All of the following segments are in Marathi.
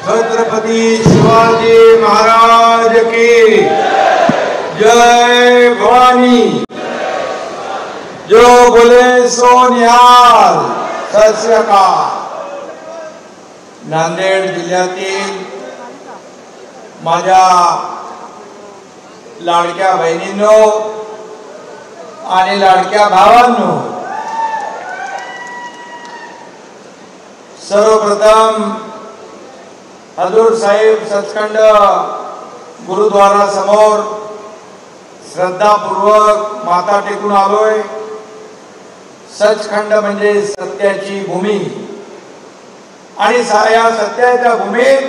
छत्रपति शिवाजी महाराज की जय भवानी। जो बोले सो निहाल। सत श्री अकाल। नांदेड जिल्ह्यातील माझ्या लाडक्या बहिणींनो आणि लाडक्या भावांनो, सर्वप्रथम हजूर साहेब सचखंड गुरुद्वारा समोर श्रद्धापूर्वक माथा टेकून आलोय। सचखंड म्हणजे सत्याची भूमी आणि या सत्याच्या भूमीत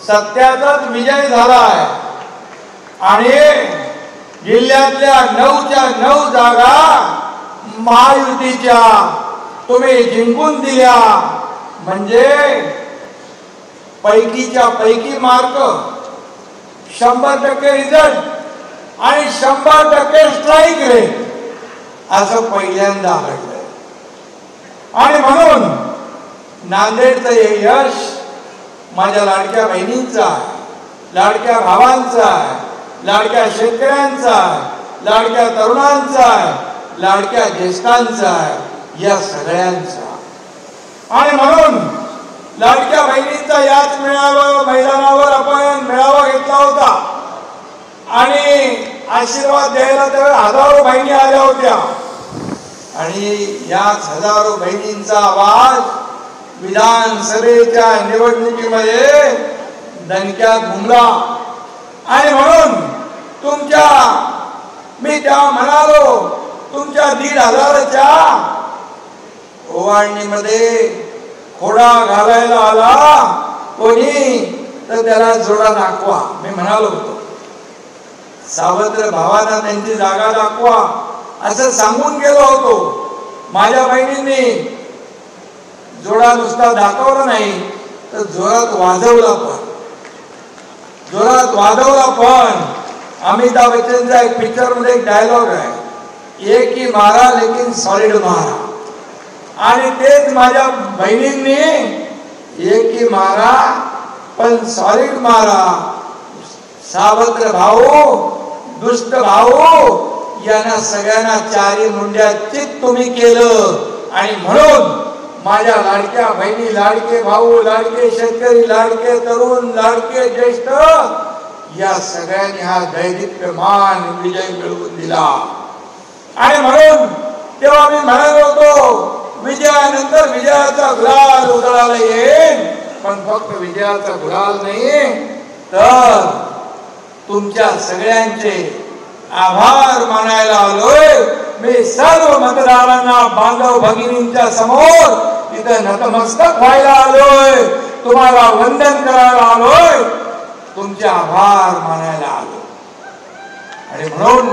सत्याचाच विजय झालाय आणि जिल्ह्यातल्या 9च्या 9 जागा महायुतीच्या तुम्ही जिंकून दिल्या। म्हणजे पैकीच्या पैकी मार्क, 100% रिझल्ट आणि 100% स्ट्राईक रेट असं पहिल्यांदा घडलं। आणि म्हणून नांदेडचं हे यश माझ्या लाडक्या बहिणींचं आहे, लाडक्या भावांचं आहे, लाडक्या शेतकऱ्यांचं आहे, लाडक्या तरुणांचं आहे, लाडक्या ज्येष्ठांचं आहे, या सगळ्यांचं। आणि म्हणून लाडक्या बहिणींचा याच मैदानावर आपण मेळावा घेतला होता आणि आशीर्वाद द्यायला तर हजारो बहिणी आल्या होत्या आणि याच हजारो बहिणींचा आवाज विधानसभेच्या निवडणुकीमध्ये दणक्यात घुमला। आणि म्हणून मी तेव्हा म्हणालो, तुमच्या 1,500च्या ओवाळणीमध्ये खोडा घालायला आला कोणी तर त्याला जोडा दाखवा। मी म्हणालो होतो सावत्र भावांना त्यांची जागा दाखवा असं सांगून गेलो होतो। माझ्या बहिणींनी जोडा नुसता दाखवला नाही तर जोरात वाजवला पण अमिताभ बच्चनचा एक पिक्चर मध्ये एक डायलॉग आहे, एक ही मारा लेकिन सॉलिड मारा। आणि तेच माझ्या बहिणींनी एक ही मारा पण सॉलिड मारा। सावत्र भाऊ, दुष्ट भाऊ यांना सगळ्यांना चारी मुंड्या चित तुम्ही केलं। आणि म्हणून माझ्या लाडक्या बहिणी, लाडके भाऊ, लाडके शेतकरी, लाडके तरुण, लाडके ज्येष्ठ या सगळ्यांनी हा दैदिप्यमान विजय मिळवून दिला। आणि म्हणून तेव्हा मी म्हणालो होतो विजयानंतर विजयाचा गुलाल उधळायला येईल, पण फक्त विजयाचा गुलाल नाही तर तुमच्या सगळ्यांचे आभार मानायला आलोय। मी सर्व मतदारांना, बांधव भगिनींच्या समोर इथे नतमस्तक व्हायला आलोय, तुम्हाला वंदन करायला आलोय, तुमचे आभार मानायला आलो। आणि म्हणून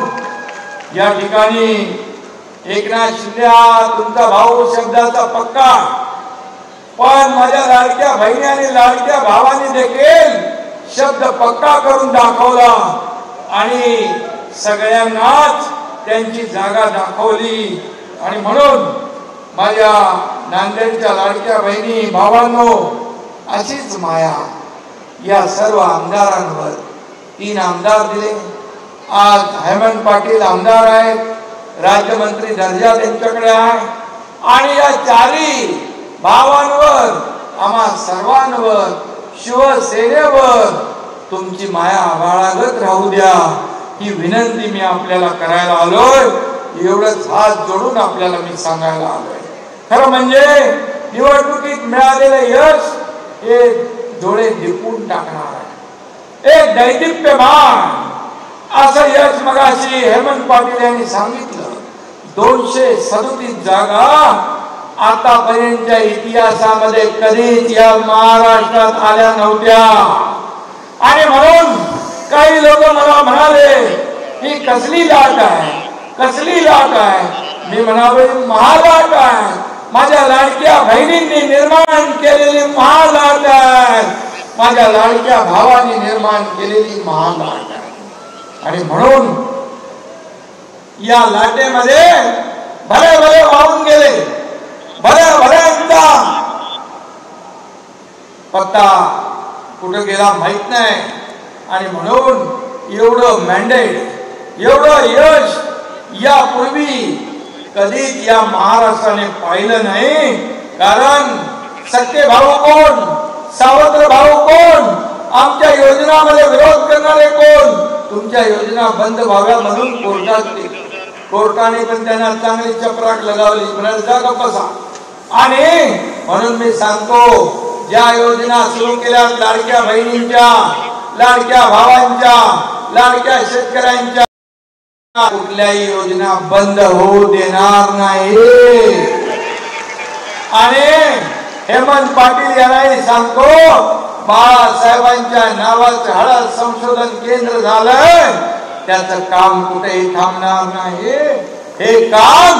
या ठिकाणी एकनाथ शिंदे तुमचा भाऊ शब्दाचा पक्का, पण माझ्या लाडक्या बहिणी आणि लाडक्या भावांनी देखील शब्द पक्का करून दाखवला आणि सगळ्यांनाच त्यांची जागा दाखवली। आणि म्हणून माझ्या नांदेडच्या लाडक्या बहिणी भावांनो, अशीच माया या सर्व आमदारांवर, 3 आमदार दिले। आज हेमंत पाटील आमदार आहेत, राज्यमंत्री दर्जा त्यांच्याकडे आहे आणि या 4ही भावांवर, आम्हा सर्वांवर, शिवसेनेवर तुमची माया बाळगत राहू द्या ही विनंती मी आपल्याला करायला आलोय। एवढंच हात जोडून आपल्याला मी सांगायला आलोय। खरं म्हणजे निवडणुकीत मिळालेलं यश हे डोळे दिपवून टाकणार आहे, एक दैदिप्यमान असं यश मगाशी हेमंत पाटील यांनी सांगितलं। 237 जागा आतापर्यंतच्या इतिहासामध्ये कधीच या महाराष्ट्रात आल्या नव्हत्या। आणि म्हणून काही लोक मला म्हणाले ही कसली लाट आहे, कसली लाट आहे। मी म्हणालो महालाट आहे, माझ्या लाडक्या बहिणींनी निर्माण केलेली महालाट आहे, माझ्या लाडक्या भावांनी निर्माण केलेली महालाट आहे। आणि म्हणून या लाटेमध्ये भले भले वाहून गेले, भले भल्यांचा पत्ता कुठं गेला माहित नाही. आणि म्हणून एवढं मॅन्डेट, एवढं यश यापूर्वी कधीच या महाराष्ट्राने पाहिलं नाही. कारण सख्खे भाऊ कोण, सावत्र भाऊ कोण, आमच्या योजनामध्ये विरोध करणारे कोण, तुमच्या योजना बंद व्हाव्या म्हणून कोर्टाने पण त्यांना चांगली चपराक लगावली. म्हणाले जा गप्प बसा. आणि म्हणून मी सांगतो, ज्या योजना सुरू केल्या लाडक्या बहिणींच्या, लाडक्या भावांच्या, लाडक्या शेतकऱ्यांच्या, कुठल्याही योजना बंद होऊ देणार नाही. आणि हेमंत पाटील यांनाही सांगतो, बाळासाहेबांच्या नावाचं हळद संशोधन केंद्र झालंय, त्याचं काम कुठेही थांबणार नाही. हे काम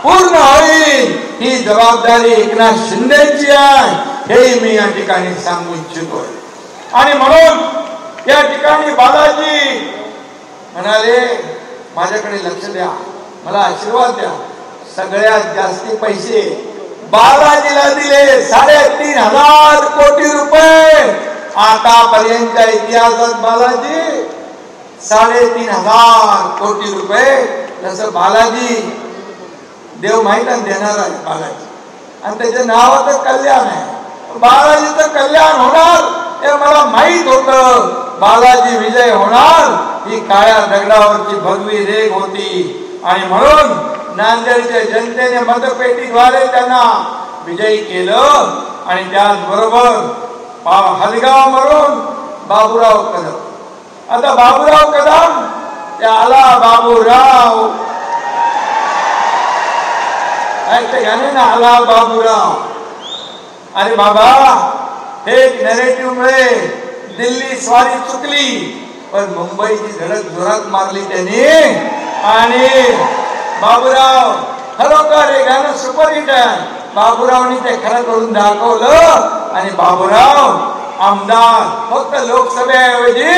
पूर्ण होईल, ही जबाबदारी एकनाथ शिंदेची आहे, हे मी या ठिकाणी सांगू इच्छितोय. आणि म्हणून या ठिकाणी बालाजी म्हणाले, माझ्याकडे लक्ष द्या, मला आशीर्वाद द्या. सगळ्यात जास्ती पैसे बालाजीला दिले, 3,500 कोटी रुपये. आतापर्यंतच्या इतिहासात बालाजी 3,500 कोटी रुपये. जसं बालाजी देव माहित आहे देणार आहे बालाजी, आणि त्याच्या नावाचं कल्याण आहे. बालाजीचं कल्याण होणार हे मला माहित होतं. बालाजी विजय होणार ही काळ्या दगडावरची भगवी रेघ होती. आणि म्हणून नांदेडच्या जनतेने मतपेटीद्वारे त्यांना विजयी केलं. आणि त्याचबरोबर हलगाव मरून बाबूराव कदम. आता बाबूराव कदम ते आला बाबूराव, ऐकते गाणे ना, आला बाबूराव. अरे बाबा, हे नॅरेटिव्ह मुळे दिल्ली स्वारी चुकली, पण मुंबईची धडक जोरात मारली त्यांनी. आणि बाबूराव खरोखर हे गाणं सुपरहिट आहे. बाबूरावनी ते खरं करून दाखवलं. आणि बाबूराव आमदार फक्त लोकसभेऐवजी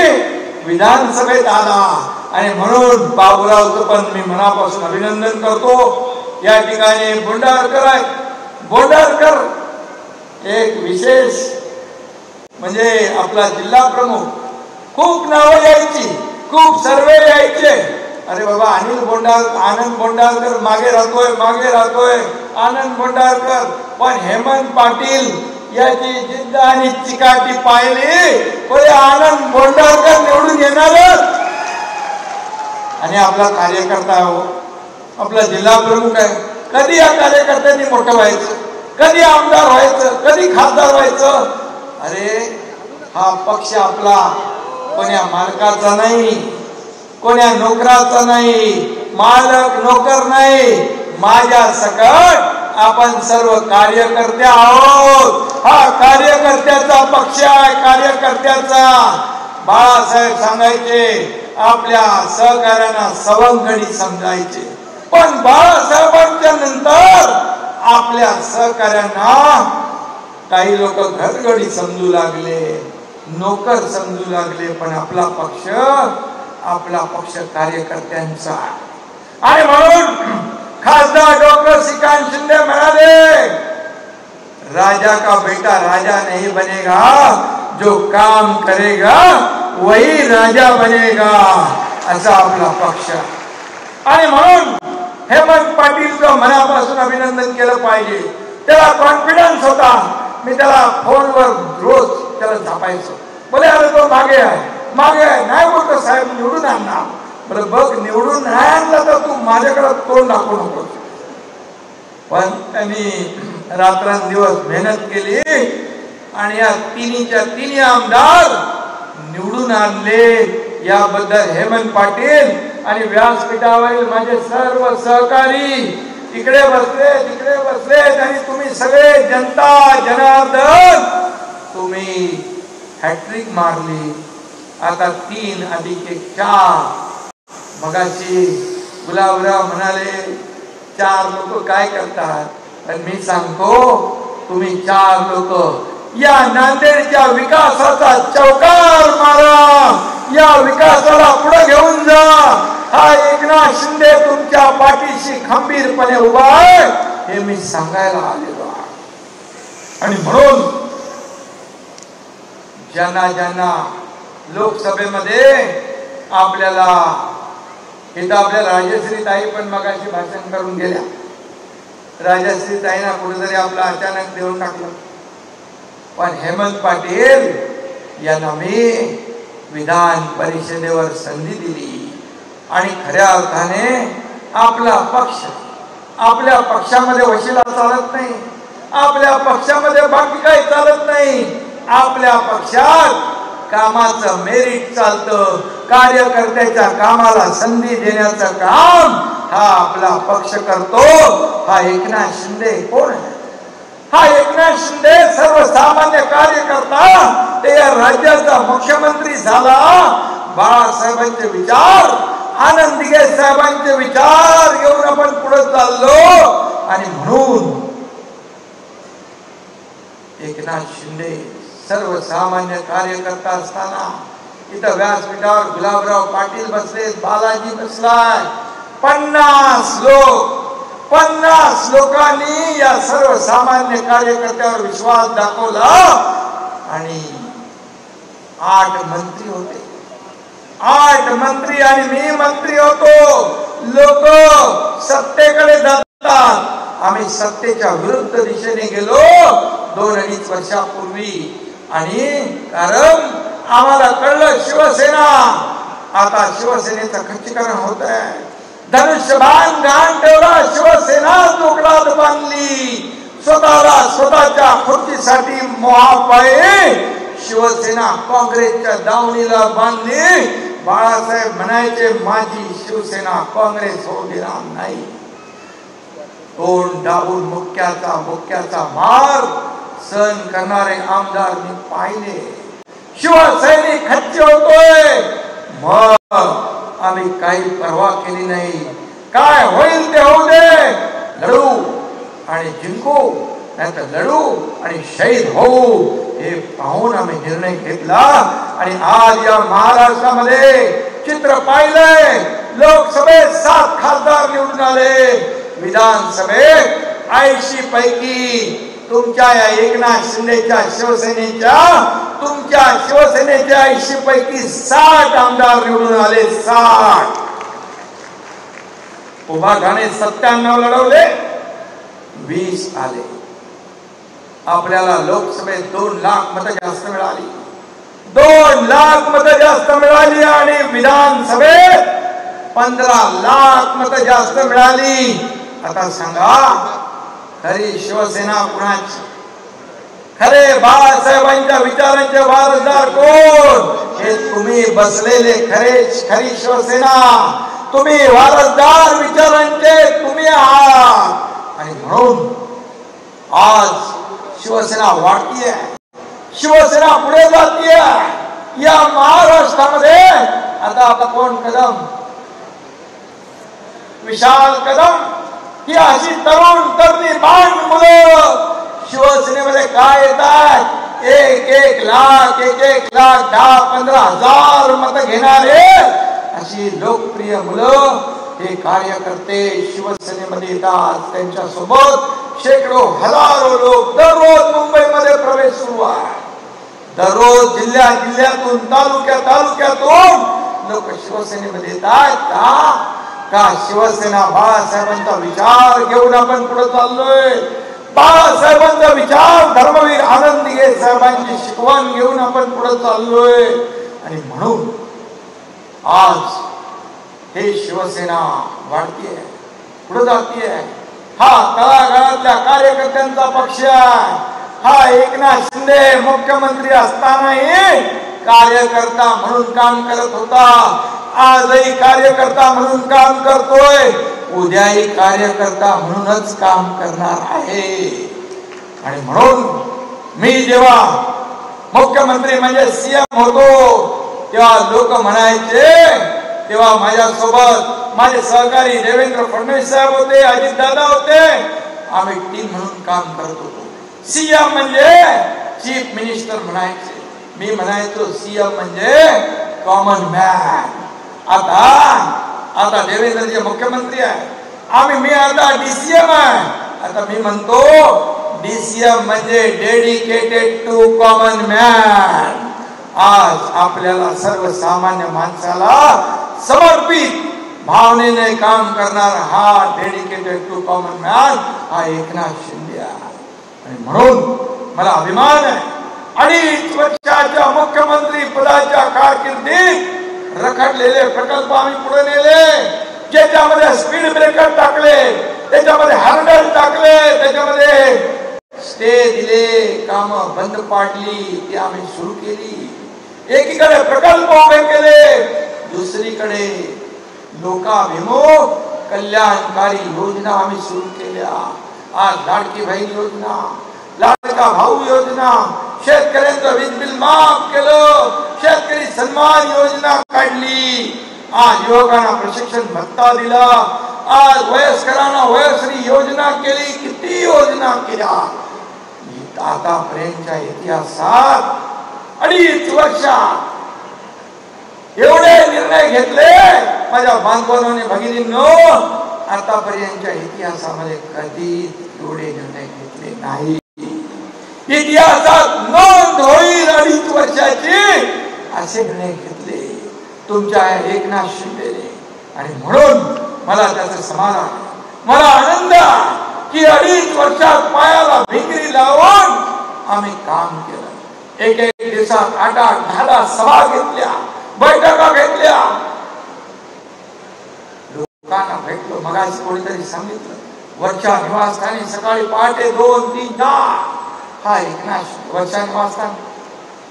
विधानसभेत आला. आणि म्हणून बाबूरावचं पण मी मनापासून अभिनंदन करतो. या ठिकाणी बोंडारकर आहेत. बोंडारकर एक विशेष म्हणजे आपला जिल्हा प्रमुख. खूप नावं यायची, खूप सर्वे यायचे. अरे बाबा, आनंद बोंडारकर मागे राहतोय, आनंद बोंडारकर. पण हेमंत पाटील याची जिद्द आणि चिकाटी पाहिली, कोणी आनंद बोंडारकर निवडून येणारच. आणि आपला कार्यकर्ता हो, आपला जिल्हा प्रमुख आहे. कधी या कार्यकर्त्यांनी मोठं व्हायचं, कधी आमदार व्हायचं, कधी खासदार व्हायचं. अरे हा पक्ष आपला कोण्या मालकाचा नाही, कोण्या नोकराचा नाही, मालक नोकर नाही, माझ्या सकट आपण सर्व कार्यकर्ते आहोत. हा कार्यकर्त्याचा पक्ष आहे, कार्यकर्त्याचा. बाळासाहेब सांगायचे, आपल्या सहकार्यांना सवंगडी समजायचे. पण बाळासाहेबांच्या नंतर आपल्या सहकार्यांना काही लोक घरगडी समजू लागले, नोकर समजू लागले. पण आपला पक्ष कार्यकर्त्यांचा. आणि म्हणून खासदार डॉक्टर श्रीकांत शिंदे म्हणाले, राजा का बेटा राजा नहीं बनेगा, जो काम करेगा वही राजा बनेगा, असा आपला पक्ष. आणि म्हणून हेमंत पाटीलचं मनापासून अभिनंदन केलं पाहिजे. त्याला कॉन्फिडन्स होता. मी त्याला फोनवर रोज त्याला झापायचो. बोले अरे तो मागे आहे नाही बोलतो, साहेब निवडून आणणार. बरं बघ, निवडून नाही आणला तर तू माझ्याकडे तोंड दाखवू नको. पण त्यांनी रात्रंदिवस मेहनत केली आणि या तिन्ही आमदार निवडून आणले. याबद्दल हेमंत पाटील आणि व्यासपीठावरील माझे सर्व सहकारी इकडे बसले, तिकडे बसले, आणि तुम्ही सगळे जनता जनार्दन, तुम्ही हॅट्रिक मारली. आता 3 + 1 4. मगाशी गुलाबराव म्हणाले 4 लोक काय करतात, पण मी सांगतो तुम्ही 4 लोक या नांदेडच्या विकासाचा चौकार मारा, या विकासाला पुढे घेऊन जा. हा एकनाथ शिंदे तुमच्या पाठीशी खंबीरपणे उभा आहे, हे मी सांगायला आलेलो आहे. आणि म्हणून ज्यांना ज्यांना लोकसभेमध्ये आपल्याला इथं आपल्या राजश्री ताई पण मगाशी भाषण करून गेल्या. राजश्री ताईंना कुठेतरी आपलं अचानक देऊन टाकलं. पण हेमंत पाटील यांना मी विधान परिषदेवर संधी दिली आणि खऱ्या अर्थाने आपला पक्ष, आपल्या पक्षामध्ये वशिला चालत नाही, आपल्या पक्षामध्ये बाकी काही चालत नाही. आपल्या पक्षात कामाचं मेरिट चालतं. कार्यकर्त्याच्या कामाला संधी देण्याचं काम हा आपला पक्ष करतो. हा एकनाथ शिंदे कोण आहे? हा एकनाथ शिंदे सर्वसामान्य कार्यकर्ता, ते या राज्याचा मुख्यमंत्री झाला. बाळासाहेबांचे विचार, आनंद दिघे साहेबांचे विचार घेऊन आपण पुढे चाललो. आणि म्हणून एकनाथ शिंदे सर्वसामान्य कार्यकर्ता असताना इथं व्यासपीठावर गुलाबराव पाटील बसले, बालाजी बसलाय. 50 लोकांनी या सर्वसामान्य कार्यकर्त्यावर विश्वास दाखवला आणि 8 मंत्री होते. 8 मंत्री आणि मी मंत्री होतो. लोक सत्तेकडे जातात, आम्ही सत्तेच्या विरुद्ध दिशेने गेलो 2-2.5 वर्षापूर्वी. आणि कारण आम्हाला कळलं शिवसेना, आता शिवसेनेचं खच्चीकरण होत आहे. धनुष्यबाण गाण ठेवला, शिवसेना जोगडात बांधली. स्वतःच्या खुर्चीसाठी मोहापायी शिवसेना काँग्रेसच्या दावणीला बांधली. बाळासाहेब म्हणायचे माझी शिवसेना काँग्रेस होऊ देणार नाही. तोंड दाबून मुक्याचा मार सहन करणारे आमदार मी पाहिले. शिवसैनिक खच्ची होतोय, मग आम्ही काही पर्वा केली नाही. काय होईल ते होऊ दे, लढू आणि जिंकू, नाहीतर लढू आणि शहीद होऊ, हे पाहून आम्ही निर्णय घेतला. आणि आज या महाराष्ट्रामध्ये चित्र पाहिलंय. लोकसभेत 7 खासदार निवडून आले. विधानसभेत 80 पैकी तुमच्या या एकनाथ शिंदेच्या शिवसेनेच्या, तुमच्या शिवसेनेच्या 80 पैकी 60 आमदार निवडून आले. 60. उभाठाने 97 लढवले, 20 आले. आपल्याला लोकसभेत 2 लाख मतं जास्त मिळाली. 2 लाख मतं जास्त मिळाली आणि विधानसभेत 15 लाख मतं जास्त मिळाली. आता सांगा खरी शिवसेना कुणाची? खरे बाळासाहेबांच्या विचारांचे वारसदार कोण? हे तुम्ही बसलेले खरी शिवसेना. तुम्ही वारसदार विचारांचे तुम्ही आहात. आणि म्हणून आज शिवसेना वाढतीये, शिवसेना पुढे जातीये. या महाराष्ट्रामध्ये आता कोण कदम, विशाल कदम, ही अशी तरुणी बाण मुलं शिवसेनेमध्ये काय येतात? 1-1 लाख 10-15 हजार मतं घेणारे अशी लोकप्रिय मुलं, हे कार्यकर्ते शिवसेनेमध्ये येतात. त्यांच्या सोबत शेकडो हजारो लोक दररोज मुंबईमध्ये प्रवेश सुरू आहे. दररोज जिल्ह्यातून तालुक्यातून लोक शिवसेनेमध्ये येतात. का शिवसेना बाळासाहेबांचा विचार घेऊन आपण पुढे चाललोय. बाळासाहेबांचा विचार, धर्मवीर आनंद दिघे साहेबांची शिकवण घेऊन आपण पुढे चाललोय. आणि म्हणून आज हे शिवसेना वाढतीये, पुढे जातीये. हा तळागाळातल्या कार्यकर्त्यांचा पक्ष आहे. हा एकनाथ शिंदे मुख्यमंत्री असतानाही कार्यकर्ता म्हणून काम करत होता. आजही कार्यकर्ता म्हणून काम करतोय, उद्याही कार्यकर्ता म्हणूनच काम करणार आहे. आणि म्हणून मी जेव्हा मुख्यमंत्री म्हणजे सीएम होतो तेव्हा लोक म्हणायचे, तेव्हा माझ्यासोबत माझे सहकारी देवेंद्र फडणवीस साहेब होते, अजितदादा होते. आम्ही टीम म्हणून काम करत होतो. सीएम म्हणजे चीफ मिनिस्टर म्हणायचे, मी म्हणायचो सीएम म्हणजे कॉमन मॅन. आता देवेंद्रजी मुख्यमंत्री आहे, मी आता डीसीएम आहे. आता मी म्हणतो डीसीएम म्हणजे डेडिकेटेड टू कॉमन मॅन. आज आपल्याला सर्वसामान्य माणसाला समर्पित भावनेने काम करणार हा डेडिकेटेड टू कॉमन मॅन हा एकनाथ शिंदे आहे. आणि म्हणून मला अभिमान आहे 2.5 वर्षाच्या मुख्यमंत्री पदाच्या कारकिर्दीत रखडलेले प्रकल्प आम्ही पुढे नेले, ज्याच्यामध्ये स्पीड ब्रेकर टाकले, त्याच्यामध्ये हँडल टाकले, त्याच्यामध्ये स्टे दिले, काम बंद पाडली, ती आम्ही सुरू केली. एकीकडे प्रकल्प उभे केले, दुसरीकडे लोकाभिमुख कल्याणकारी योजना आम्ही सुरू केल्या. आज लाडकी बहीण योजना, लाडका भाऊ योजना, शेतकऱ्यांचं वीज बिल माफ केलं, शेतकरी सन्मान योजना काढली, आज युवकांना प्रशिक्षण भत्ता दिला, आज वयस्करांना वयश्री योजना केली, किती योजना केल्या. आतापर्यंतच्या इतिहासात 2.5 वर्षात एवढे निर्णय घेतले माझ्या बांधवांनी भगिनींनो, आतापर्यंतच्या इतिहासामध्ये कधी एवढे निर्णय घेतले नाही. इतिहासात नोंद होईल 2.5 वर्षाची असे निर्णय घेतले तुमच्या एकनाथ शिंदेने. आणि म्हणून मला त्याचं समाधान, मला आनंद की 2.5 वर्षात पायाला भिंगरी लावून आम्ही काम केलं. एक दिवसात 8-10 सभा घेतल्या, बैठका घेतल्या, लोकांना भेटलो. मगाशी कोणीतरी सांगितलं वर्षा निवासस्थानी सकाळी पहाटे 2-3 हा एकनाथ वर्षा निवासस्थान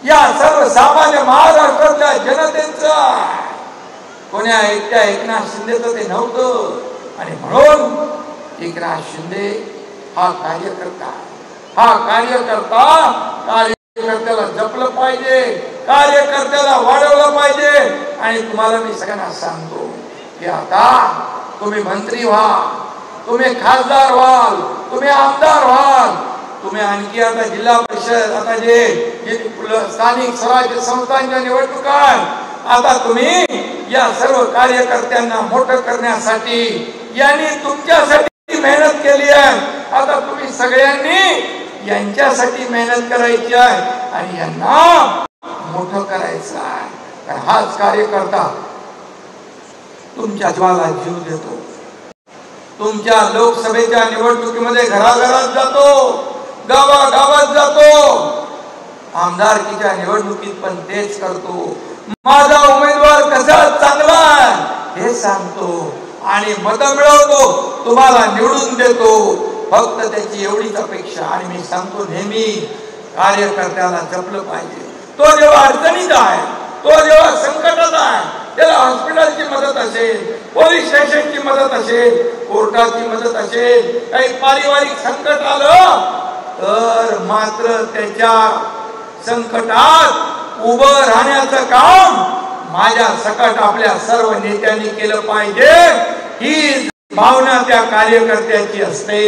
या सर्वसामान्य महाराष्ट्रातल्या जनतेचं, कोण्या एकट्या एकनाथ शिंदेचं ते नव्हतं. आणि म्हणून एकनाथ शिंदे हा कार्यकर्ता, कार्यकर्त्याला जपलं पाहिजे, कार्यकर्त्याला वाढवलं पाहिजे. आणि तुम्हाला मी सगळ्यांना सांगतो की आता तुम्ही मंत्री व्हा, तुम्ही खासदार व्हाल, तुम्ही आमदार व्हाल, तुम्ही आणखी आता जिल्हा परिषद, आता जे स्थानिक स्वराज्य संस्थांच्या निवडणुका, आता तुम्ही या सर्व कार्यकर्त्यांना मोठं करण्यासाठी यांनी तुमच्यासाठी मेहनत केली आहे. आता तुम्ही सगळ्यांनी यांच्यासाठी मेहनत करायची आहे आणि यांना मोठं करायचं आहे. कारण हाच कार्यकर्ता तुमच्या जीवाला जीव देतो, तुमच्या लोकसभेच्या निवडणुकीमध्ये घराघरात जातो, गावागावात जातो, आमदारकीच्या निवडणुकीत पण तेच करतो. माझा उमेदवार कसा चांगला आहे हे सांगतो आणि मत मिळवतो, तुम्हाला निवडून देतो. फक्त त्याची एवढीच अपेक्षा. आणि मी सांगतो नेहमी कार्यकर्त्याला जपलं पाहिजे. तो जेव्हा अडचणीत आहे, तो जेव्हा संकटात आहे, त्याला हॉस्पिटलची मदत असेल, पोलीस स्टेशनची मदत असेल, कोर्टाची मदत असेल, काही पारिवारिक संकट आलं तर मात्र त्याच्या संकटात उभं राहण्याचं काम माझ्या सकट आपल्या सर्व नेत्यांनी केलं पाहिजे. ही भावना त्या कार्यकर्त्याची असते.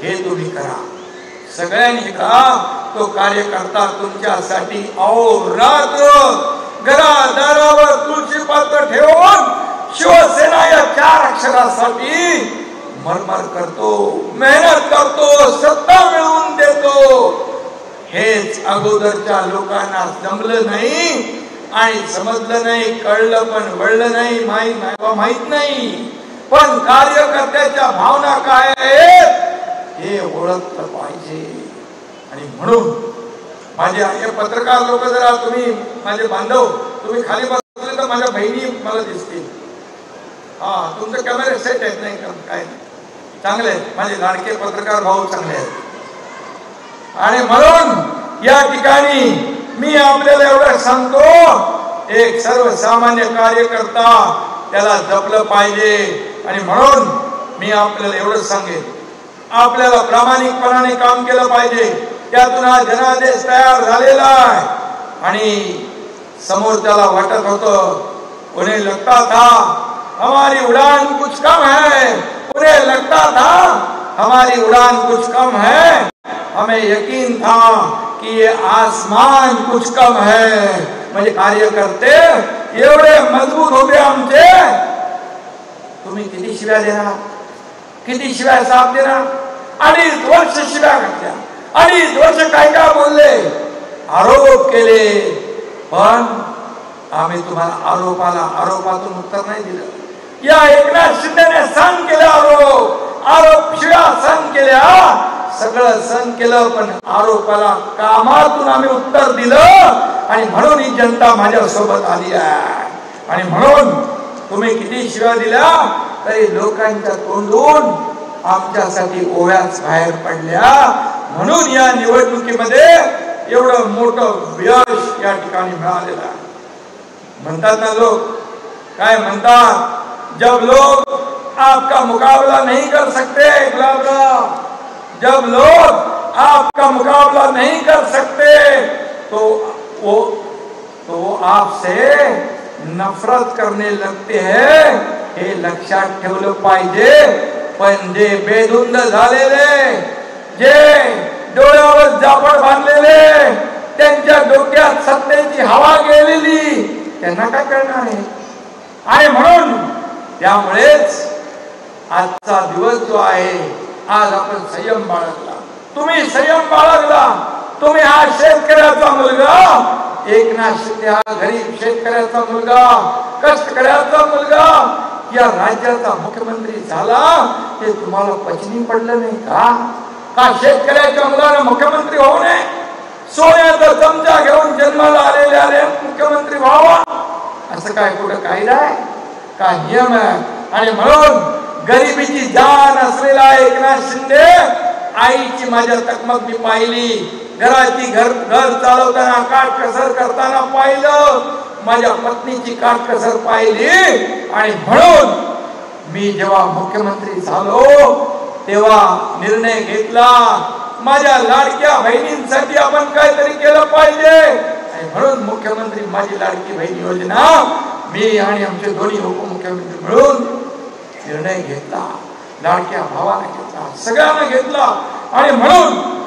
हे तुम्ही करा, सगळ्यांनी करा. तो कार्यकर्ता तुमच्यासाठी अहोरात्र घरादारावर तुळशी पात्र ठेवून शिवसेना या 4 अक्षरासाठी मरमर करतो, मेहनत करतो, सत्ता मिळवून देतो. हेच अगोदरच्या लोकांना जमलं नाही आणि समजलं नाही, कळलं पण वळलं नाही, माहित नाही. पण कार्यकर्त्याच्या भावना काय आहेत हे ओळखलं पाहिजे. आणि म्हणून माझे हे पत्रकार लोक, जरा तुम्ही माझे बांधव, तुम्ही खाली बसले तर माझ्या बहिणी मला दिसतील. तुमचे कॅमेरे सेट आहेत नाही काय, चांगले आहेत, माझे लाडके पत्रकार भाऊ चांगले आहेत. आणि म्हणून या ठिकाणी मी आपल्याला एवढं सांगतो, एक सर्वसामान्य कार्यकर्ता त्याला जपलं पाहिजे. आणि म्हणून मी आपल्याला एवढं सांगेन, आपल्याला प्रामाणिकपणाने काम केलं पाहिजे. त्यातून हा जनादेश तयार झालेला आहे. आणि समोर त्याला वाटत होतं, उन्हें लगता था हमारी उड़ान कुछ कम है, उन्हें लगता था हमारी उड़ान कुछ कम है, हमें यकीन था कि ये आसमान कुछ कम है. म्हणजे कार्यकर्ते एवढे मजबूत होते आमचे. तुम्ही किती शिव्या देणार, किती शिव्या साफ देणार. 2.5 वर्ष शिव्या घातल्या, 2.5 वर्ष काय काय बोलले, आरोप केले, पण आम्ही तुम्हाला आरोपातून उत्तर नाही दिलं. या एकनाथ शिंदेने सहन केले आरोप शिव्या सहन केल्या, सगळं सहन केलं, पण आरोपाला कामातून आम्ही उत्तर दिलं. आणि म्हणून ही जनता माझ्या सोबत आली आहे. आणि म्हणून तुम्ही किती शिव्या दिल्या तरी लोकांच्या तोंडून आमच्यासाठी ओव्याच बाहेर पडल्या. म्हणून या निवडणुकीमध्ये एवढं मोठं यश या ठिकाणी मिळालेलं आहे. म्हणतात ना लोक, काय म्हणतात, जब लोग आपका मुकाबला नहीं कर सकते गुलाबराव, जब लोग आपका मुकाबला नहीं कर सकते तो वो आपसे नफरत करने लगते हैं. हे लक्षात ठेवलं पाहिजे. पण जे बेधुंद झालेले, जे डोळ्यावर जापड बांधलेले, त्यांच्या डोक्यात सत्तेची हवा गेलेली, त्यांना काय करणार आहे. आणि म्हणून त्यामुळेच आजचा दिवस जो आहे, आज आपण संयम बाळगला, तुम्ही संयम बाळगला. तुम्ही हा शेतकऱ्याचा मुलगा, एकनाथ शिंदे हा गरीब शेतकऱ्याचा मुलगा, कष्टकऱ्याचा मुलगा या राज्याचा मुख्यमंत्री झाला. ते तुम्हाला पचनी पडलं नाही का शेतकऱ्याच्या मुलाला मुख्यमंत्री होऊ नये, सोन्याचा चमचा घेऊन जन्माला आलेले मुख्यमंत्री व्हावा, असं काय कुठं कायदा आहे का, नियम आहे. आणि म्हणून गरिबीची जाण असलेला एकनाथ शिंदे, आईची माझ्या तकमक मी पाहिली, घराची घर चालवताना काटकसर करताना पाहिलं, माझ्या पत्नीची काटकसर पाहिली. आणि म्हणून मी जेव्हा मुख्यमंत्री झालो तेव्हा निर्णय घेतला, माझ्या लाडक्या बहिणींसाठी आपण काहीतरी केलं पाहिजे. आणि म्हणून मुख्यमंत्री माझी लाडकी बहीण योजना मी आणि आमचे दोन्ही उपमुख्यमंत्री मिळून निर्णय घेतला, लाडक्या भावाने घेतला, सगळ्यांना घेतला. आणि म्हणून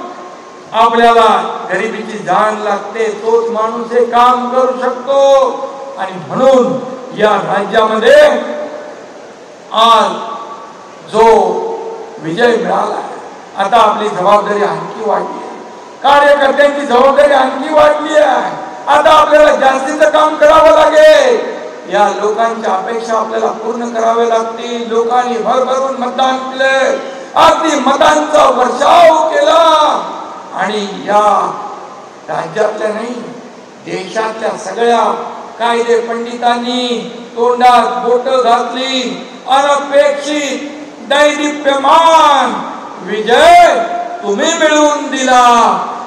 आपल्याला गरिबीची जाण लागते, तोच माणूस हे काम करू शकतो. आणि म्हणून या राज्यामध्ये आज जो विजय मिळाला, आता आपली जबाबदारी आणखी वाढली आहे, कार्यकर्त्यांची जबाबदारी आणखी वाढली आहे. आता आपल्याला जास्तीचं काम करावं लागेल. या लोकांच्या अपेक्षा आपल्याला पूर्ण कराव्या लागतील. लोकांनी भरभरून मतदान केले, अगदी मतांचा वर्षाव केला. आणि या राज्यातल्या नाही, देशातल्या सगळ्या कायदे पंडितांनी तोंडात बोट घातली. अनपेक्षित दैदिप्यमान विजय तुम्ही मिळवून दिला.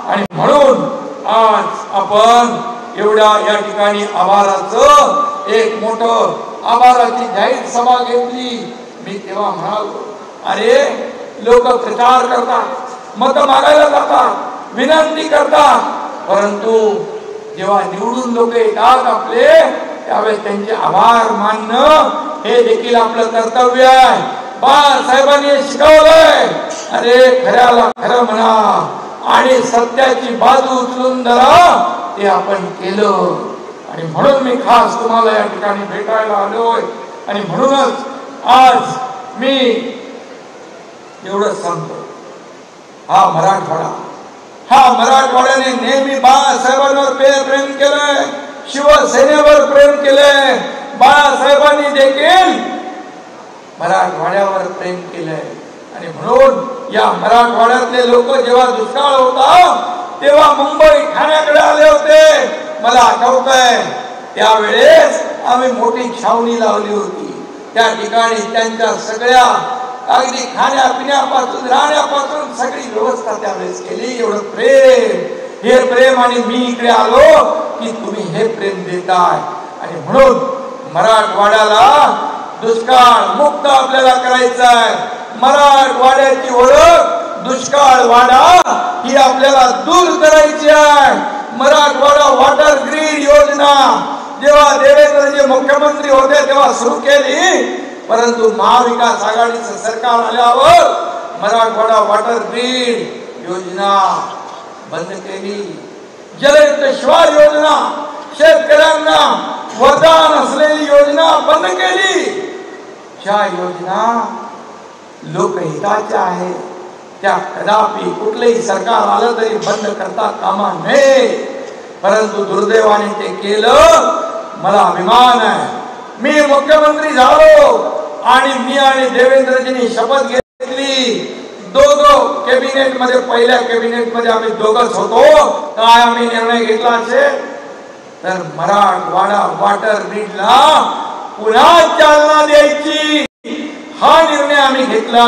आणि म्हणून आज आपण एवढ्या या ठिकाणी आभाराचं एक मोठं आभाराची जाहीर सभा घेतली. मी तेव्हा म्हणालो, अरे लोक प्रचार करतात, मत मागायला जातात, विनंती करतात, परंतु जेव्हा निवडून लोक येतात आपले, त्यावेळेस त्यांचे आभार मानणं हे देखील आपलं कर्तव्य आहे. बाळासाहेबांनी शिकवलंय, अरे खऱ्याला खरं म्हणा आणि सत्याची बाजू उचलून धरा. ते आपण केलं. आणि म्हणून मी खास तुम्हाला या ठिकाणी भेटायला आलोय. आणि म्हणूनच आज मी एवढं सांगतो, हा मराठवाड्याने नेहमी बाळासाहेबांवर प्रेम केलंय, शिवसेनेवर प्रेम केलंय. बाळासाहेबांनी देखील मराठवाड्यावर प्रेम केलंय. आणि म्हणून या मराठवाड्यातले लोक जेव्हा दुष्काळ होता तेव्हा मुंबई ठाण्याकडे आले होते. मला आठवतंय, त्यावेळेस आम्ही मोठी छावणी लावली होती. त्या ठिकाणी त्यांच्या सगळ्या अगदी खाण्यापिण्यापासून राहण्यापासून सगळी व्यवस्था त्यावेळेस केली. एवढं प्रेम, हे प्रेम. आणि मी इकडे आलो की तुम्ही हे प्रेम देताय. आणि म्हणून मराठवाड्याला दुष्काळ मुक्त आपल्याला करायचं आहे. मराठवाड्याची ओळख दुष्काळ वाडा ही आपल्याला दूर करायची आहे. मराठवाडा वॉटर ग्रीड योजना जेव्हा देवेंद्रजी मुख्यमंत्री होते तेव्हा सुरू केली, परंतु महाविकास आघाडीचं सरकार आल्यावर मराठवाडा वॉटर ग्रीड योजना बंद केली. जलयुक्त शिवार योजना, शेतकऱ्यांना वरदान असलेली योजना बंद केली. ज्या योजना लोकहिताच्या आहेत त्या कदापि कुठलेही सरकार आलं तरी बंद करता कामा नये. परंतु दुर्दैवाने ते केलं. मला अभिमान आहे, मी मुख्यमंत्री झालो आणि मी आणि देवेंद्रजींनी शपथ घेतली. दोघं कॅबिनेट मध्ये, पहिल्या कॅबिनेट मध्ये आम्ही दोघंच होतो. काय आम्ही निर्णय घेतला असेल तर मराठवाडा वॉटर ग्रीडला पुन्हा चालना द्यायची, हा निर्णय आम्ही घेतला.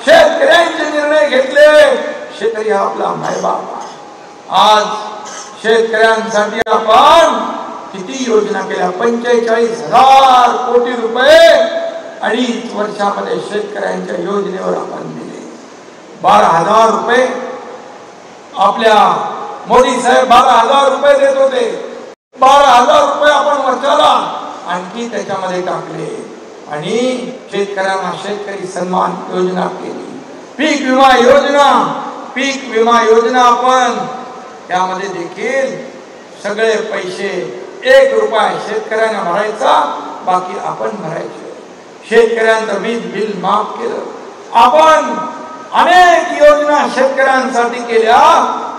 शेतकऱ्यांचे निर्णय घेतले. शेतकरी आपला मायबाप. आज शेतकऱ्यांसाठी आपण किती योजना केल्या, 45,000 कोटी रुपये 2.5 वर्षामध्ये शेतकऱ्यांच्या योजनेवर आपण दिले. 12,000 रुपये आपल्या मोदी साहेब 12,000 रुपये देत होते. 12,000 रुपये आपण वर्षाला आणखी त्याच्यामध्ये टाकले आणि शेतकऱ्यांना शेतकरी सन्मान योजना केली. पीक विमा योजना, पीक विमा योजना आपण त्यामध्ये देखील सगळे पैसे 1 रुपया शेतकऱ्यांना भरायचा, बाकी आपण भरायचे. शेतकऱ्यांचं वीज बिल माफ केलं. आपण अनेक योजना शेतकऱ्यांसाठी केल्या.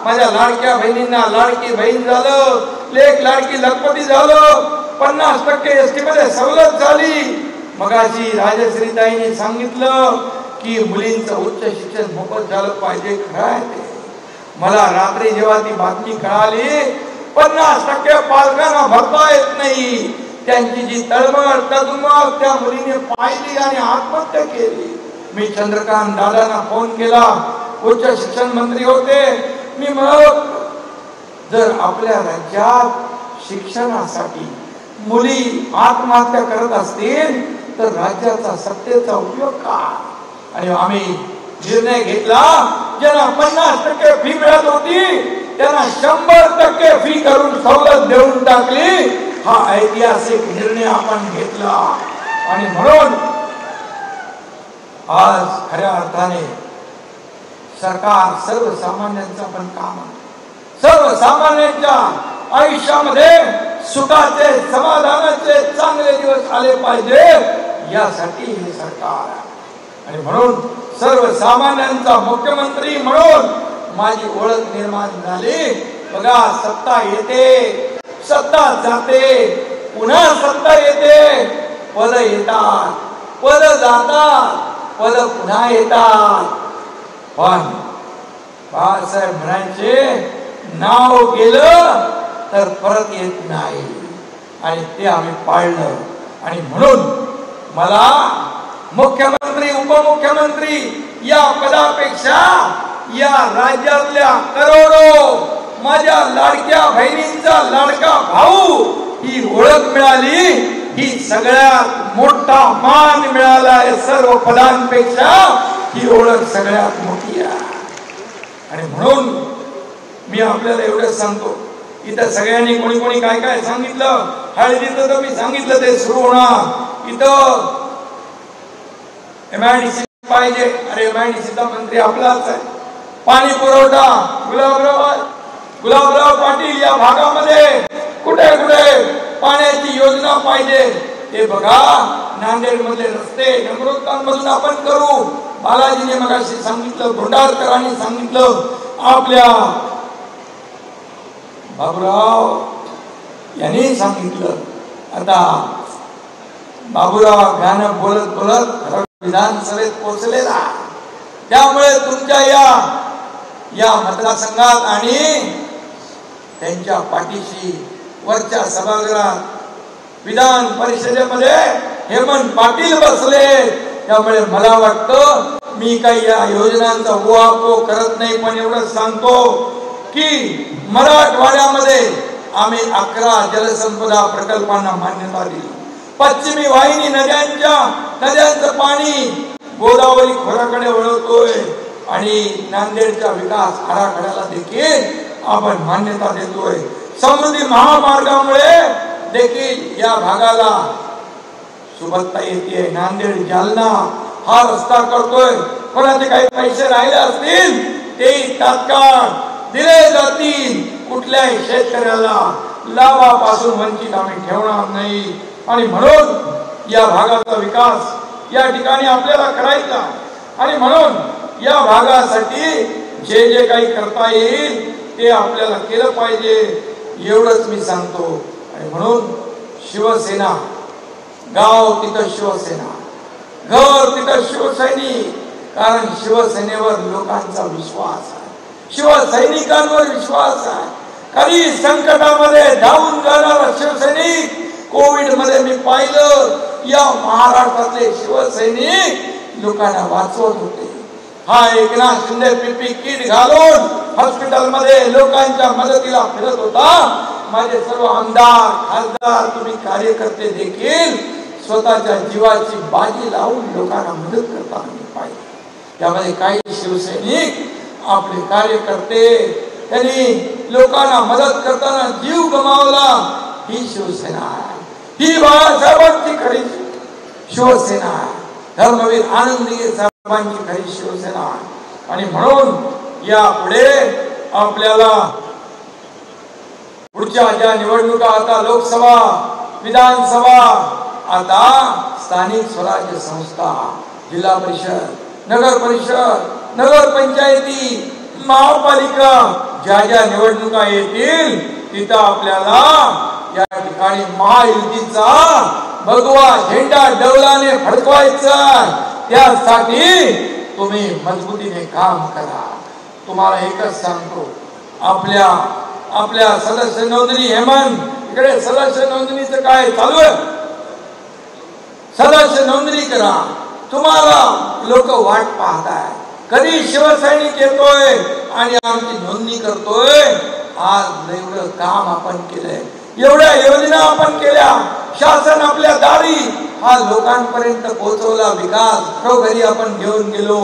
माझ्या लाडक्या बहिणींना लाडकी बहीण झालं, लेक लाडकी लखपती झालं, 50% एसटी मध्ये सवलत झाली. मगाशी राजश्रीताईंनी सांगितलं की मुलींचं उच्च शिक्षण मोफत झालं पाहिजे. खरं आहे ते. मला रात्री जेव्हा ती बातमी कळाली, 50% पालकांना भरता येत नाही, त्यांची जी तळमळ तळमळ त्या मुलीने पाहिली आणि आत्महत्या केली. मी चंद्रकांत दादांना फोन केला, उच्च शिक्षण मंत्री होते. मी म्हणालो, जर आपल्या राज्यात शिक्षणासाठी मुली आत्महत्या करत असतील तर राज्याचा सत्तेचा उपयोग काय? आणि आम्ही निर्णय घेतला, ज्यांना 50% फी मिळत होती त्यांना 100% फी करून सवलत देऊन टाकली. हा ऐतिहासिक निर्णय आपण घेतला आणि म्हणून आज खऱ्या अर्थाने सरकार सर्वसामान्यांचा पण काम आहे. सर्वसामान्यांच्या आयुष्यामध्ये सुखाचे, समाधानाचे चांगले दिवस आले पाहिजे यासाठी हे सरकार आहे. आणि म्हणून सर्वसामान्यांचा मुख्यमंत्री म्हणून माझी ओळख निर्माण झाली. बघा, सत्ता येते, सत्ता जाते, पुन्हा सत्ता येते, पद येतात, पद जातात, पद पुन्हा येतात. पण बाळासाहेब म्हणायचे, नाव गेलं तर परत येत नाही आणि ते आम्ही पाळलं. आणि म्हणून मला मुख्यमंत्री, उपमुख्यमंत्री या पदापेक्षा या राज्यातल्या करोडो माझ्या लाडक्या बहिणींचा लाडका भाऊ ही ओळख मिळाली, ही सगळ्यात मोठा मान मिळाला. सर्व पदांपेक्षा ही ओळख सगळ्यात मोठी आहे. आणि म्हणून मी आपल्याला एवढंच सांगतो, इथं सगळ्यांनी कोणी कोणी काय काय सांगितलं. हळदीचं तर मी सांगितलं ते सुरू होणार. इथं MIDC पाहिजे. अरे MIDCचा मंत्री आपलाच आहे. पाणी पुरवठा गुलाबराव पाटील या भागामध्ये कुठे कुठे पाण्याची योजना पाहिजे ते बघा. नांदेड मधले रस्ते नम्रतांमधून आपण करू. बालाजीने मगाशी सांगितलं, भोंडारकरांनी सांगितलं, आपल्या बाबूराव यांनी सांगितलं. आता बाबूराव गाणं बोलत बोलत विधानसभेत पोहोचलेला. त्यामुळे तुमच्या या मतदारसंघात आणि त्यांच्या पाठीशी वरच्या सभागृहात विधान परिषदेमध्ये हेमंत पाटील बसले. त्यामुळे मला वाटतं मी काही या योजनांचा उहापोह करत नाही, पण एवढंच सांगतो की मराठवाड्यामध्ये आम्ही 11 जलसंपदा प्रकल्पांना मान्यता दिली. पश्चिमी वाहिनी नद्यांचं पाणी गोदावरी खोऱ्याकडे वळवतोय आणि नांदेडच्या विकास आराखड्याला देखील आपण मान्यता देतोय. समृद्धी महामार्गामुळे देखील या भागाला सुबत्ता येते. नांदेड जालना हा रस्ता करतोय. कोणाचे काही पैसे राहिले असतील ते तात्काळ दिले जातील. कुठल्याही शेतकऱ्याला लाभापासून वंचित आम्ही ठेवणार नाही. आणि म्हणून या भागाचा विकास या ठिकाणी आपल्याला करायचा. आणि म्हणून या भागासाठी जे जे काही करता येईल ते आपल्याला केलं पाहिजे. एवढंच मी सांगतो. आणि म्हणून शिवसेना, गाव तिथं शिवसेना, घर तिथं शिवसैनिक. कारण शिवसेनेवर लोकांचा विश्वास आहे, शिवसैनिकांवर विश्वास आहे. कधी संकटामध्ये धावून जाणारा शिवसैनिक. कोविड मध्ये मी पाहिलं या महाराष्ट्रातले शिवसैनिक लोकांना वाचवत होते. हा एकनाथ शिंदे पीपी किट घालून हॉस्पिटलमध्ये लोकांच्या मदतीला फिरत होता. माझे सर्व आमदार खासदार तुम्ही कार्यकर्ते देखील स्वतःच्या जीवाची बाजी लावून लोकांना मदत करताना मी पाहिजे. त्यामध्ये काही शिवसैनिक आपले कार्यकर्ते त्यांनी लोकांना मदत करताना जीव गमावला. ही शिवसेना आहे, ही बाळासाहेबांची खरी शिवसेना आहे, धर्मवीर आनंदीगे साहेबांची खरी शिवसेना आहे. आणि म्हणून या पुढे आपल्याला पुढच्या ज्या निवडणुका, आता लोकसभा, विधानसभा, आता स्थानिक स्वराज्य संस्था, जिल्हा परिषद, नगर परिषद, नगर पंचायती, महापालिका, ज्या ज्या निवडणुका येतील तिथं आपल्याला या ठिकाणी महायुतीचा भगवा झेंडा डौलाने फडकवायचा. त्यासाठी तुम्ही मजबूतीने काम करा. तुम्हाला एकच सांगतो, आपल्या सदस्य नोंदणी, हेमंत इकडे सदस्य नोंदणीचं काय चालू आहे, सदस्य नोंदणी करा. तुम्हाला लोक वाट पाहताय, कधी शिवसैनिक येतोय आणि आमची नोंदणी करतोय. आज एवढं काम आपण केलंय, एवढ्या योजना आपण केल्या, शासन आपल्या दारी हा लोकांपर्यंत पोहोचवला. विकास घरोघरी आपण घेऊन गेलो.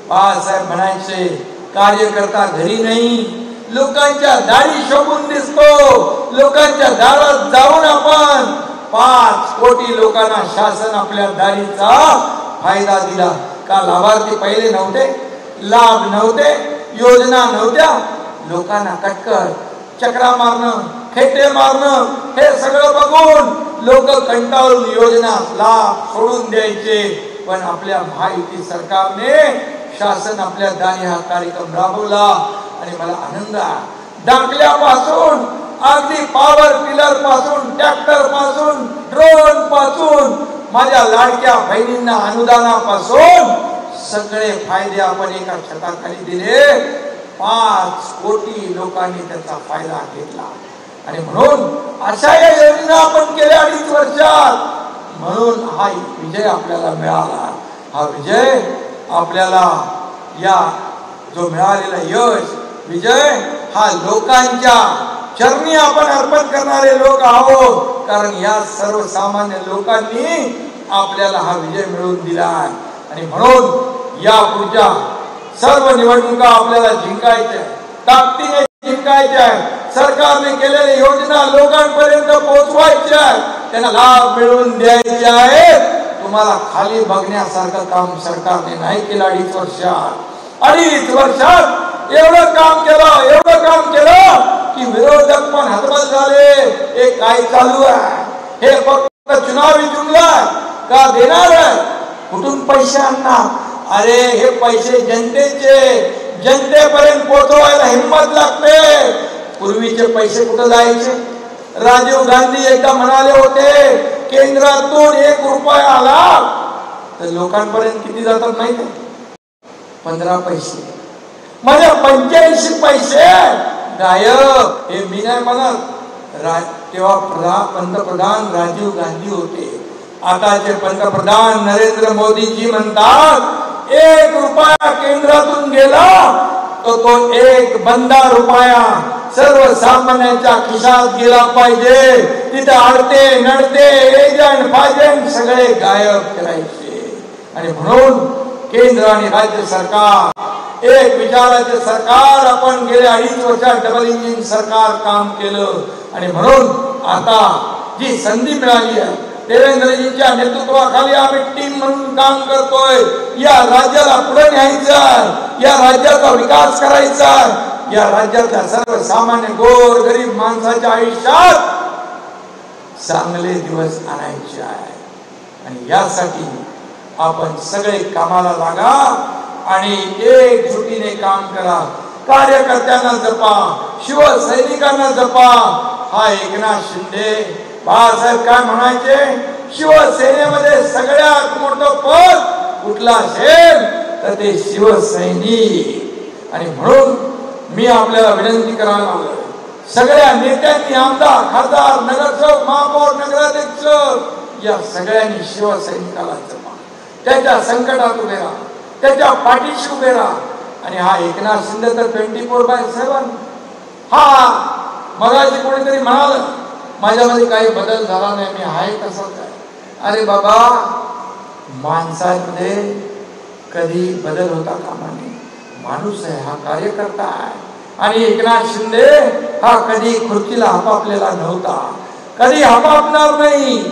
बाळासाहेब म्हणायचे, कार्यकर्ता घरी नाही, लोकांच्या दारी शोभून दिसतो. लोकांच्या दारात जाऊन आपण 5 कोटी लोकांना शासन आपल्या दारीचा फायदा दिला. का लाभार्थी पहिले नव्हते, लाभ नव्हते, योजना नव्हत्या. लोकांना कटकट, चक्रा मारणं, खेटे मारणं हे सगळं बघून लोक कंटाळून योजना लाभ सोडून द्यायचे. पण आपल्या महायुती सरकारने शासन आपल्या दारी हा कार्यक्रम राबवला. आणि मला आनंद आहे, दाखल्यापासून अगदी पॉवर टिलर पासून, ट्रॅक्टर पासून, ड्रोन पासून, माझ्या लाडक्या बहिणींना अनुदानापासून सगळे फायदे आपण एका छताखाली दिले. 5 कोटी लोकांनी त्याचा फायदा घेतला. आणि म्हणून अशा या योजना आपण केल्या 2.5 वर्षात. म्हणून हा विजय आपल्याला मिळाला. हा विजय आपल्याला, या जो मिळालेला यश, विजय हा लोकांच्या चरणी आपण अर्पण करणारे लोक आहोत. कारण या सर्वसामान्य लोकांनी आपल्याला हा विजय मिळवून दिला आहे. आणि म्हणून या पुढच्या सर्व निवडणुका आपल्याला जिंकायच्या, ताकदीने जिंकायच्या. सरकारने केलेल्या योजना लोकांपर्यंत पोहोचवायच्या, त्यांना लाभ मिळवून द्यायचे आहेत. तुम्हाला खाली बघण्यासारखं काम सरकारने नाही केलं 2.5 वर्षात. 2.5 वर्षात एवढं काम केलं की विरोधक पण हतबल झाले. हे काय चालू आहे, हे फक्त चुनावी जुमला का देणार आहे, कुठून पैसे आणणार. अरे हे पैसे जनतेचे, जनतेपर्यंत पोहोचवायला हिंमत लागते. पूर्वीचे पैसे कुठं जायचे. राजीव गांधी एकदा म्हणाले होते, केंद्रातून 1 रुपया आला तर लोकांपर्यंत किती जातात माहिती आहे, 15 पैसे. म्हणजे 85 पैसे गायब. हे मी नाही म्हणत, तेव्हा पंतप्रधान राजीव गांधी होते. आताचे पंतप्रधान नरेंद्र मोदीजी म्हणतात 1 रुपया केंद्रातून गेला तो 1 बंदा रुपया सर्वसामान्यांच्या खिशात गेला पाहिजे. तिथे आडते नडते एजंट फाजंट सगळे गायब करायचे. आणि म्हणून केंद्र आणि राज्य सरकार एक विचाराचे सरकार आपण गेल्या 2.5 वर्षात डबल इंजिन सरकार काम केलं. आणि म्हणून आता जी संधी मिळाली आहे, देवेंद्रजींच्या नेतृत्वाखाली आम्ही टीम म्हणून काम करतोय. या राज्याला पुढे न्यायचं, या राज्याचा विकास करायचा, या राज्यातल्या सर्वसामान्य गोर गरीब माणसाच्या आयुष्यात चांगले दिवस आणायचे आहे. आणि यासाठी आपण सगळे कामाला लागा आणि एकजुटीने काम करा. कार्यकर्त्यांना जपा, शिवसैनिकांना जपा. हा एकनाथ शिंदे बाळासाहेब काय म्हणायचे, शिवसेनेमध्ये सगळ्यात मोठं पद कुठलं असेल तर ते शिवसैनिक. आणि म्हणून मी आपल्याला विनंती करायला लागलो, सगळ्या नेत्यांनी, आमदार, खासदार, नगरसेवक, महापौर, नगराध्यक्ष या सगळ्यांनी शिवसैनिकाला जपा, त्याच्या संकटात उभे राहा, त्याच्या पाठीशी उभे राहा. आणि हा एकनाथ शिंदे तर 24/7. हा मगाशी कोणीतरी म्हणाल माझ्यामध्ये काही बदल झाला नाही, मी आहे तसंच आहे. अरे बाबा, माणसामध्ये कधी बदल होता कामा नये. माणूस आहे, हा कार्यकर्ता आहे. आणि एकनाथ शिंदे हा कधी खुर्चीला हपापलेला नव्हता, कधी हपापणार नाही.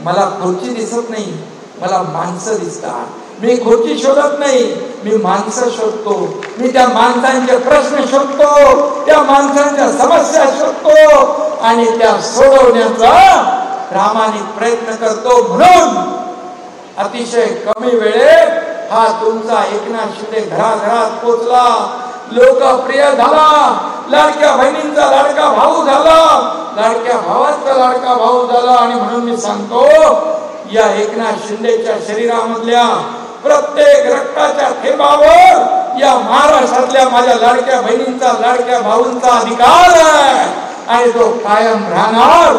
मला खुर्ची दिसत नाही, मला माणसं दिसतात. मी खुर्ची शोधत नाही, मी माणसं शोधतो. मी त्या माणसांचे प्रश्न शोधतो, त्या माणसांच्या समस्या शोधतो आणि त्या सोडवण्याचा प्रामाणिक प्रयत्न करतो. म्हणून अतिशय कमी वेळेत हा तुमचा एकनाथ शिंदे घराघरात पोचला, लोकप्रिय झाला, लाडक्या बहिणींचा लाडका भाऊ झाला, लाडक्या भावाचा लाडका भाऊ झाला. आणि म्हणून मी सांगतो, या एकनाथ शिंदेच्या शरीरामधल्या प्रत्येक रक्ताच्या थेंबावर या महाराष्ट्रातल्या माझ्या लाडक्या बहिणींचा, लाडक्या भाऊंचा अधिकार आहे आणि तो कायम राहणार.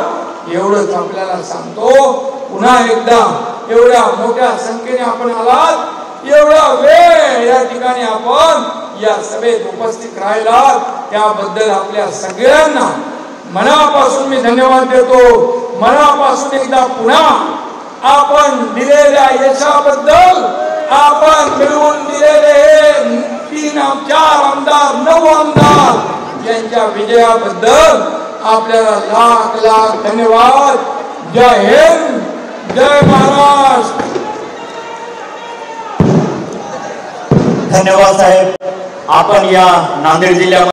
एवढंच आपल्याला सांगतो. पुन्हा एकदा एवढ्या मोठ्या संख्येने आपण आलात, एवढा वेळ या ठिकाणी आपण या सभेत उपस्थित राहिला, त्याबद्दल आपल्या सगळ्यांना मनापासून मी धन्यवाद देतो. मनापासून एकदा पुन्हा आपण दिलेल्या यशाबद्दल, आपण मिळवून दिलेले 3-4 आमदार, 9 आमदार यांच्या विजयाबद्दल आपल्याला लाख लाख धन्यवाद. जय हिंद, जय महाराष्ट्र. धन्यवाद साहेब. आपण या नांदेड जिल्ह्यामध्ये